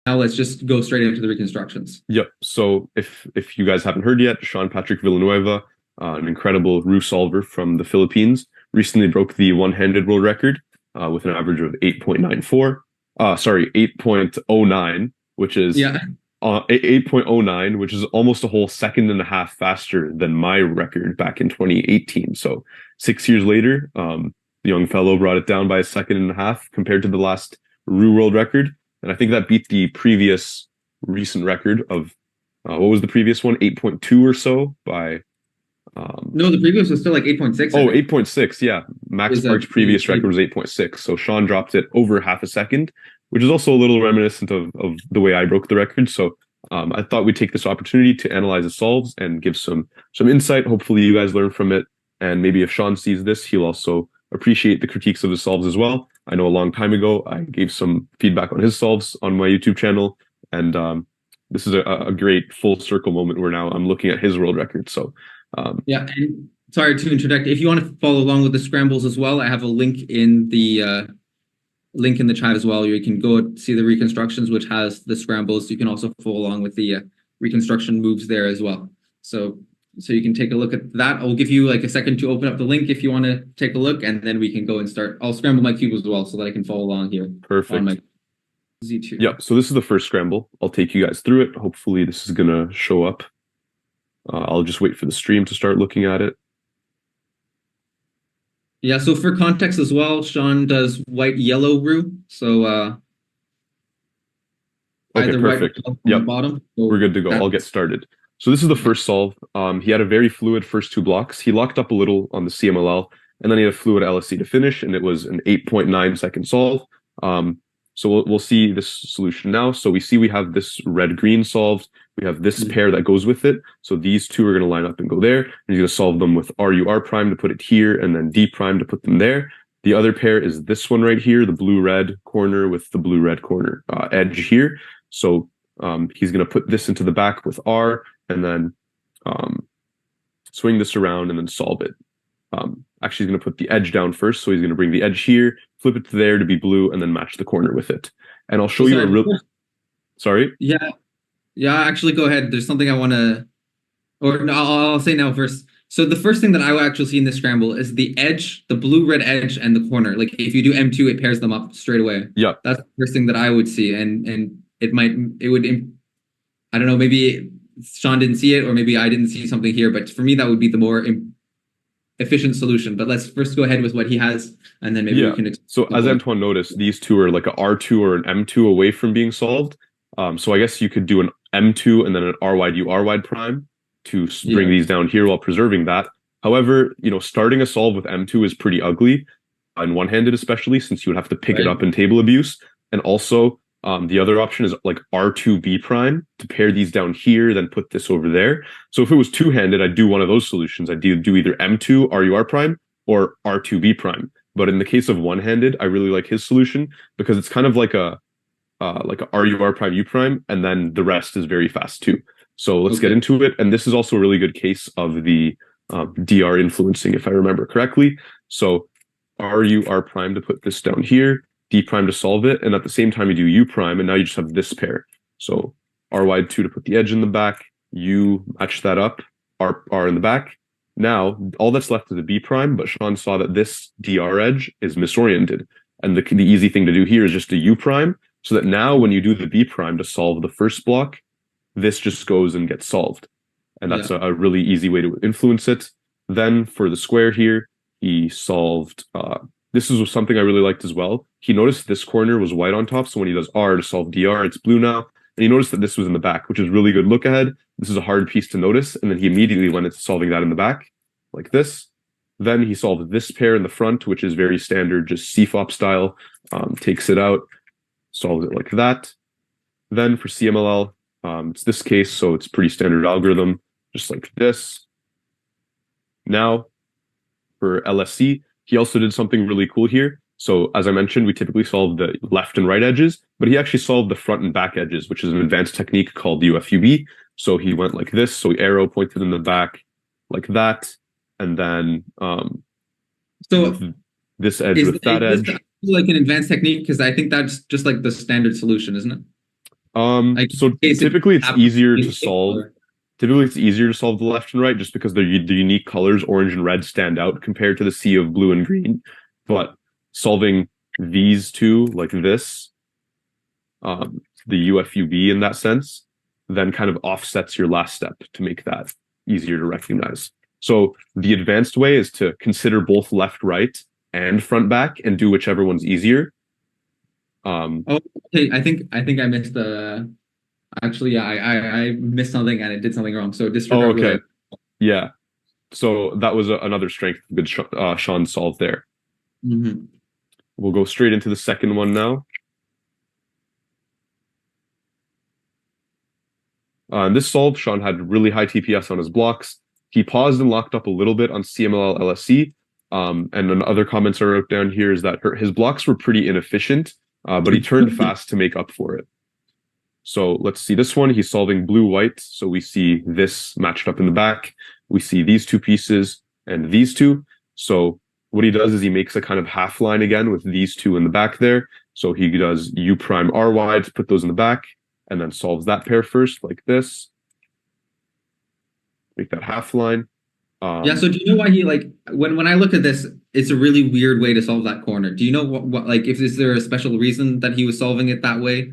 Now let's just go straight into the reconstructions. Yep. So if you guys haven't heard yet, Sean Patrick Villanueva, an incredible Roux solver from the Philippines, recently broke the one-handed world record with an average of 8.94. Sorry, 8.09, which is Yeah. 8.09, which is almost a whole second and a half faster than my record back in 2018. So 6 years later, the young fellow brought it down by a second and a half compared to the last Roux world record. And I think that beat the previous recent record of what was the previous one? 8.2 or so by No, the previous was still like 8.6, I oh, think. 8.6. Yeah. Max Is that Park's previous record was 8.6. So Sean dropped it over half a second, which is also a little reminiscent of the way I broke the record. So I thought we'd take this opportunity to analyze the solves and give some insight. Hopefully you guys learn from it. And maybe if Sean sees this, he'll also appreciate the critiques of the solves as well. I know a long time ago, I gave some feedback on his solves on my YouTube channel. And this is a great full circle moment where now I'm looking at his world record. So Yeah, and sorry to interject. If you want to follow along with the scrambles as well, I have a link in the chat as well. You can go see the reconstructions, which has the scrambles. You can also follow along with the reconstruction moves there as well. So you can take a look at that. I'll give you like a second to open up the link if you want to take a look, and then we can go and start. I'll scramble my cube as well so that I can follow along here. Perfect. On my Z2. Yep. So this is the first scramble. I'll take you guys through it. Hopefully this is gonna show up. I'll just wait for the stream to start looking at it. Yeah, so for context as well, Sean does white yellow Roux. So okay, either perfect. White Yep. bottom. So we're good to go. I'll get started. So this is the first solve. He had a very fluid first two blocks. He locked up a little on the CMLL, and then he had a fluid LSC to finish, and it was an 8.9 second solve. So we'll see this solution now. So we see we have this red-green solved. We have this pair that goes with it. So these two are going to line up and go there. And he's going to solve them with RUR prime to put it here, and then D prime to put them there. The other pair is this one right here, the blue-red corner with the blue-red corner edge here. So he's going to put this into the back with R, and then swing this around and then solve it. Actually, he's going to put the edge down first. So he's going to bring the edge here, flip it to there to be blue, and then match the corner with it. And I'll show you a real... Sorry? Yeah. Yeah, actually, go ahead. There's something I want to... Or no, I'll say now first. So the first thing that I will actually see in this scramble is the edge, the blue-red edge, and the corner. Like, if you do M2, it pairs them up straight away. Yeah. That's the first thing that I would see. And it would... I don't know, maybe Sean didn't see it, or maybe I didn't see something here. But for me, that would be the more efficient solution. But let's first go ahead with what he has, and then maybe we can... So as Antoine noticed, these two are like a R2 or an M2 away from being solved. So I guess you could do an M2 and then an R wide U R wide prime to bring these down here while preserving that. However, starting a solve with M2 is pretty ugly, on one-handed especially, since you would have to pick it up in table abuse. And also, the other option is like R2 B prime to pair these down here, then put this over there. So if it was two-handed, I'd do one of those solutions. I'd do either M2 RUR prime or R2 B prime. But in the case of one-handed, I really like his solution because it's kind of like a RUR prime U prime, and then the rest is very fast too. So let's get into it. And this is also a really good case of the DR influencing, if I remember correctly. So RUR prime to put this down here, D prime to solve it, and at the same time you do U prime, and now you just have this pair. So R wide 2 to put the edge in the back, U match that up, R in the back. Now all that's left is a B prime, but Sean saw that this DR edge is misoriented, and the easy thing to do here is just a U prime, so that now when you do the B prime to solve the first block, this just goes and gets solved. And that's a really easy way to influence it. Then for the square here, he solved, this is something I really liked as well. He noticed this corner was white on top, so when he does R to solve DR, it's blue now. And he noticed that this was in the back, which is really good look ahead. This is a hard piece to notice. And then he immediately went into solving that in the back, like this. Then he solved this pair in the front, which is very standard, just CFOP style, takes it out, solves it like that. Then for CMLL, it's this case, so it's pretty standard algorithm, just like this. Now, for LSC, he also did something really cool here. So as I mentioned, we typically solve the left and right edges, but he actually solved the front and back edges, which is an advanced technique called UFUB. So he went like this, so arrow pointed in the back like that, and then so this edge with that edge. Like an advanced technique, because I think that's just like the standard solution, isn't it? Like, So in case it typically it's happens easier to to solve. or- Typically it's easier to solve the left and right just because the unique colors, orange and red, stand out compared to the sea of blue and green. But solving these two like this, the UFUV in that sense, then kind of offsets your last step to make that easier to recognize. So the advanced way is to consider both left, right, and front back and do whichever one's easier. Oh, okay. I think I missed the. Actually, yeah, I missed something and it did something wrong. So Oh, disregard what okay. I. Yeah. So that was another strength good Sean solved there. Mhm. We'll go straight into the second one now. This solve, Sean had really high TPS on his blocks. He paused and locked up a little bit on CMLL LSC. And another comments I wrote down here is that his blocks were pretty inefficient, but he turned fast to make up for it. So let's see this one. He's solving blue-white. So we see this matched up in the back. We see these two pieces and these two. So what he does is he makes a kind of half line again with these two in the back there. So he does U prime RY to put those in the back and then solves that pair first like this. Make that half line. Yeah, so do you know why he like when I look at this, it's a really weird way to solve that corner. Do you know what like if is there a special reason that he was solving it that way?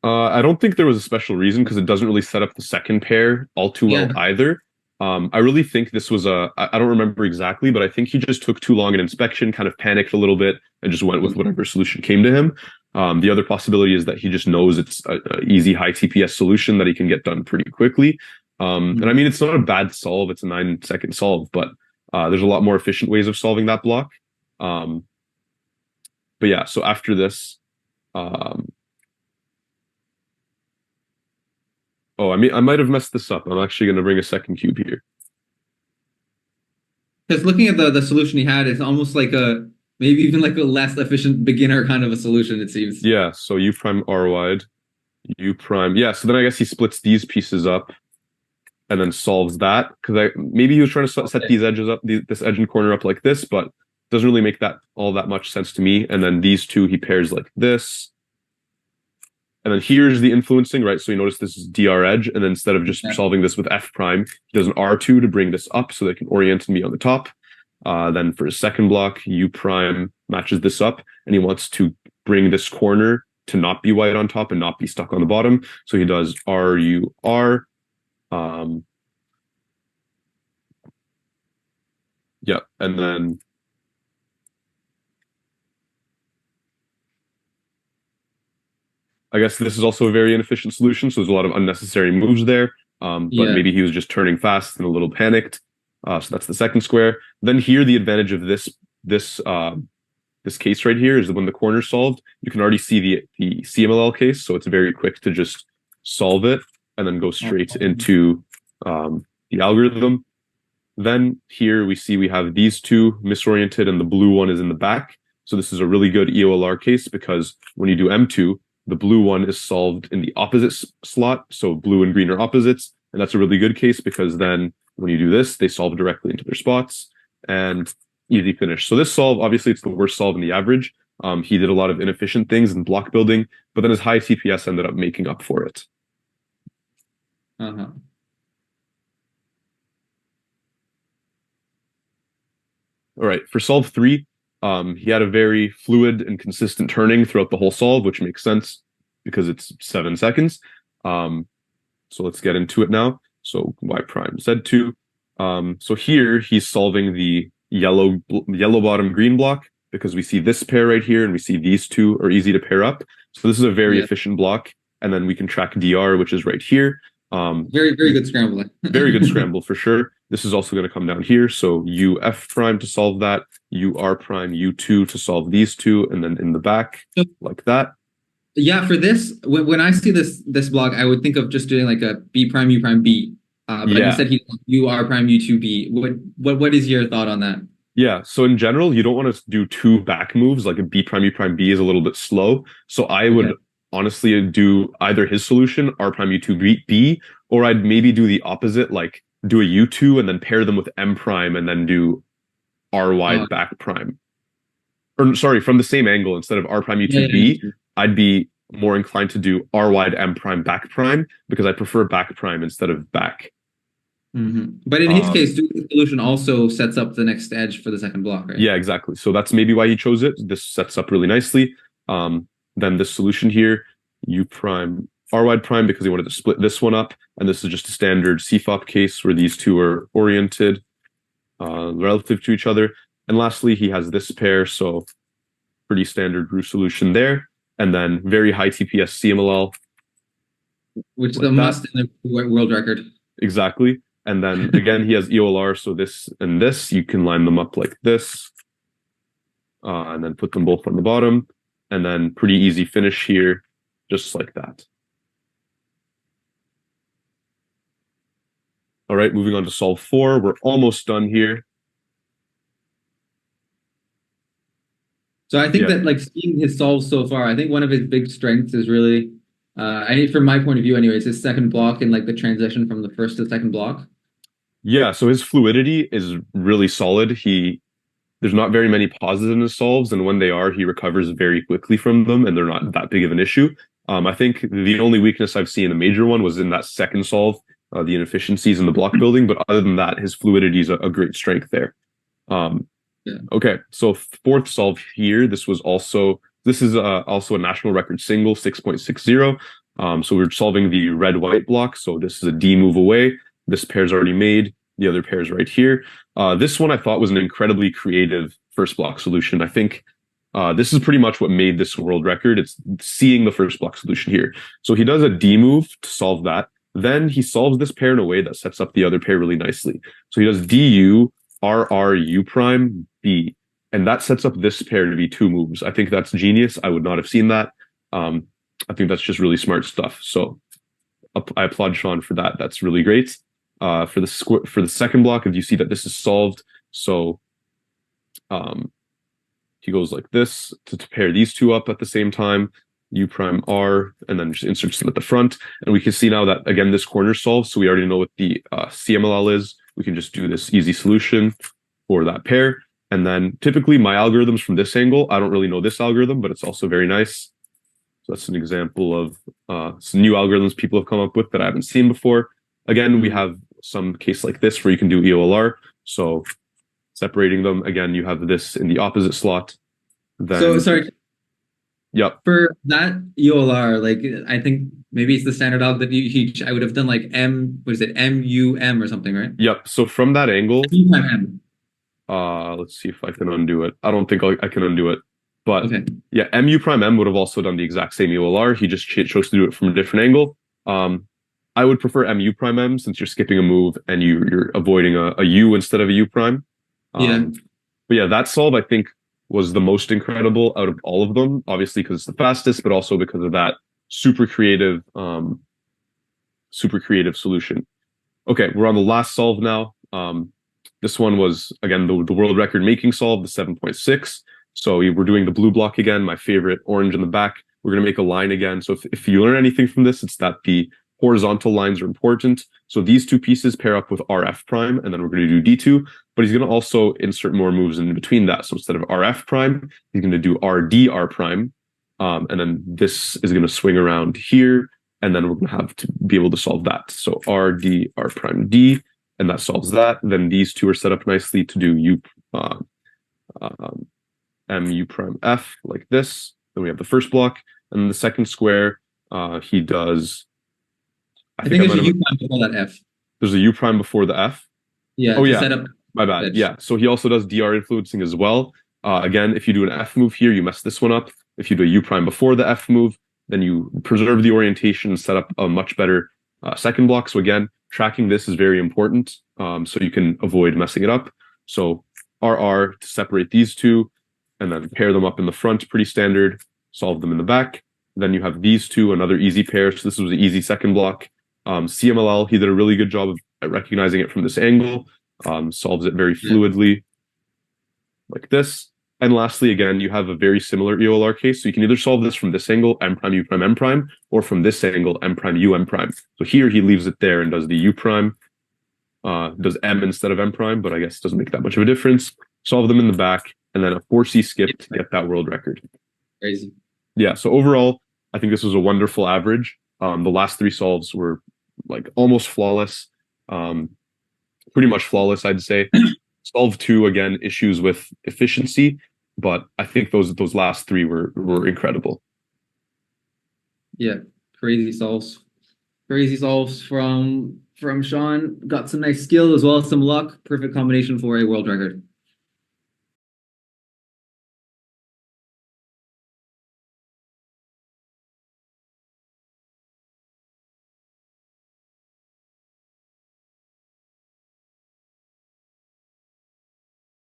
I don't think there was a special reason because it doesn't really set up the second pair all too well Yeah. either. I really think this was I don't remember exactly, but I think he just took too long in inspection, kind of panicked a little bit, and just went with whatever solution came to him. The other possibility is that he just knows it's a easy high TPS solution that he can get done pretty quickly. And I mean, it's not a bad solve. It's a 9-second solve, but there's a lot more efficient ways of solving that block. But yeah, so after this, oh, I mean, I might have messed this up. I'm actually going to bring a second cube here. Because looking at the solution he had, it's almost like a maybe even like a less efficient beginner kind of a solution, it seems. Yeah, so U prime R wide, U prime. Yeah, so then I guess he splits these pieces up and then solves that because maybe he was trying to set these edges up, this edge and corner up like this, but doesn't really make that all that much sense to me. And then these two he pairs like this. And then here's the influencing, right? So you notice this is DR edge, and then instead of just solving this with F prime, he does an R2 to bring this up so they can orient and be on the top. Then for his second block, U prime matches this up, and he wants to bring this corner to not be white on top and not be stuck on the bottom. So he does RUR. Yeah, and then I guess this is also a very inefficient solution, so there's a lot of unnecessary moves there. But maybe he was just turning fast and a little panicked. So that's the second square. Then here, the advantage of this case right here is that when the corner's solved, you can already see the CMLL case, so it's very quick to just solve it and then go straight into the algorithm. Then here we see we have these two misoriented and the blue one is in the back. So this is a really good EOLR case because when you do M2, the blue one is solved in the opposite slot. So blue and green are opposites. And that's a really good case because then when you do this, they solve directly into their spots and easy finish. So this solve, obviously it's the worst solve in the average. He did a lot of inefficient things in block building, but then his high TPS ended up making up for it. Uh-huh. All right, for solve 3, he had a very fluid and consistent turning throughout the whole solve, which makes sense because it's 7 seconds. So let's get into it now. So Y prime Z2. So here he's solving the yellow bottom green block because we see this pair right here and we see these two are easy to pair up. So this is a very efficient block. And then we can track DR, which is right here. Very good scrambling. Very good scramble for sure. This is also going to come down here. So U F prime to solve that, U R prime, U2 to solve these two, and then in the back like that. Yeah, for this, when I see this block, I would think of just doing like a B prime, U prime, B. But instead he U R prime, U2, B. What is your thought on that? Yeah, so in general, you don't want to do two back moves, like a B prime, U prime, B is a little bit slow. So I would honestly do either his solution, R prime, U2, B, or I'd maybe do the opposite, like do a U2 and then pair them with M prime and then do R wide back prime. Or sorry, from the same angle, instead of R prime, U2, B, I'd be more inclined to do R wide M prime back prime because I prefer back prime instead of back. But in his case, doing the solution also sets up the next edge for the second block, right? Yeah, exactly. So that's maybe why he chose it. This sets up really nicely. Then this solution here, U prime R wide prime, because he wanted to split this one up. And this is just a standard CFOP case where these two are oriented relative to each other. And lastly, he has this pair, so pretty standard Roux solution there. And then very high TPS CMLL. Which is a must in the world record. Exactly. And then again, he has EOLR, so this and this, you can line them up like this. And then put them both on the bottom. And then pretty easy finish here, just like that. All right, moving on to solve 4. We're almost done here. So I think that like seeing his solves so far, I think one of his big strengths is really, from my point of view anyways, his second block and like the transition from the first to the second block. Yeah, so his fluidity is really solid. There's not very many pauses in his solves, and when they are, he recovers very quickly from them, and they're not that big of an issue. I think the only weakness I've seen, a major one, was in that second solve, the inefficiencies in the block building. But other than that, his fluidity is a great strength there. Okay, so fourth solve here. This is also a national record single, 6.60. So we're solving the red-white block. So this is a D move away. This pair's already made. The other pair's right here. This one I thought was an incredibly creative first block solution. I think this is pretty much what made this world record. It's seeing the first block solution here. So he does a D move to solve that. Then he solves this pair in a way that sets up the other pair really nicely. So he does DU, RR, U prime, B. And that sets up this pair to be 2 moves. I think that's genius. I would not have seen that. I think that's just really smart stuff. So I applaud Sean for that. That's really great. For the second block, if you see that this is solved, so he goes like this to pair these two up at the same time, U prime R, and then just inserts them at the front. And we can see now that, again, this corner solves, so we already know what the CMLL is. We can just do this easy solution for that pair. And then typically my algorithms from this angle, I don't really know this algorithm, but it's also very nice. So that's an example of some new algorithms people have come up with that I haven't seen before. Again, we have some case like this where you can do EOLR. So separating them, again, you have this in the opposite slot. Then, so sorry. Yep. For that EOLR, like I think maybe it's the standard alg that I would have done like MUM or something, right? Yep. So from that angle, M. Let's see if I can undo it. I don't think I can undo it. But okay. Yeah, MU prime M would have also done the exact same EOLR. He just chose to do it from a different angle. I would prefer MU prime M since you're skipping a move and you're avoiding a U instead of a U prime. But yeah, that solve I think was the most incredible out of all of them, obviously because it's the fastest, but also because of that super creative solution. Okay, we're on the last solve now. This one was, again, the world record making solve, the 7.6. So we're doing the blue block again, my favorite, orange in the back. We're going to make a line again. So if you learn anything from this, it's that the horizontal lines are important. So these two pieces pair up with RF prime, and then we're going to do D2, but he's going to also insert more moves in between that. So instead of RF prime, he's going to do RD R prime. And then this is going to swing around here, and then we're going to have to be able to solve that. So RD R prime D, and that solves that. Then these two are set up nicely to do MU prime F like this. Then we have the first block, and then the second square, he does. I think there's a U prime before that F. There's a U prime before the F. Yeah. Oh yeah. Set up my bad. Yeah. So he also does DR influencing as well. Again, if you do an F move here, you mess this one up. If you do a U prime before the F move, then you preserve the orientation and set up a much better second block. So again, tracking this is very important. So you can avoid messing it up. So RR to separate these two, and then pair them up in the front, pretty standard. Solve them in the back. Then you have these two, another easy pair. So this was an easy second block. CMLL, he did a really good job of recognizing it from this angle. Solves it very fluidly, like this. And lastly, again, you have a very similar EOLR case. So you can either solve this from this angle, M prime, U prime, M prime, or from this angle, M prime, U, M prime. So here he leaves it there and does the U prime, does M instead of M prime, but I guess it doesn't make that much of a difference. Solve them in the back, and then a 4C skip to get that world record. Crazy. Yeah, so overall, I think this was a wonderful average. The last three solves were like almost flawless, pretty much flawless, I'd say. Solve two, again, issues with efficiency, but I think those last three were incredible. Yeah, crazy solves. Crazy solves from Sean. Got some nice skill as well as some luck. Perfect combination for a world record.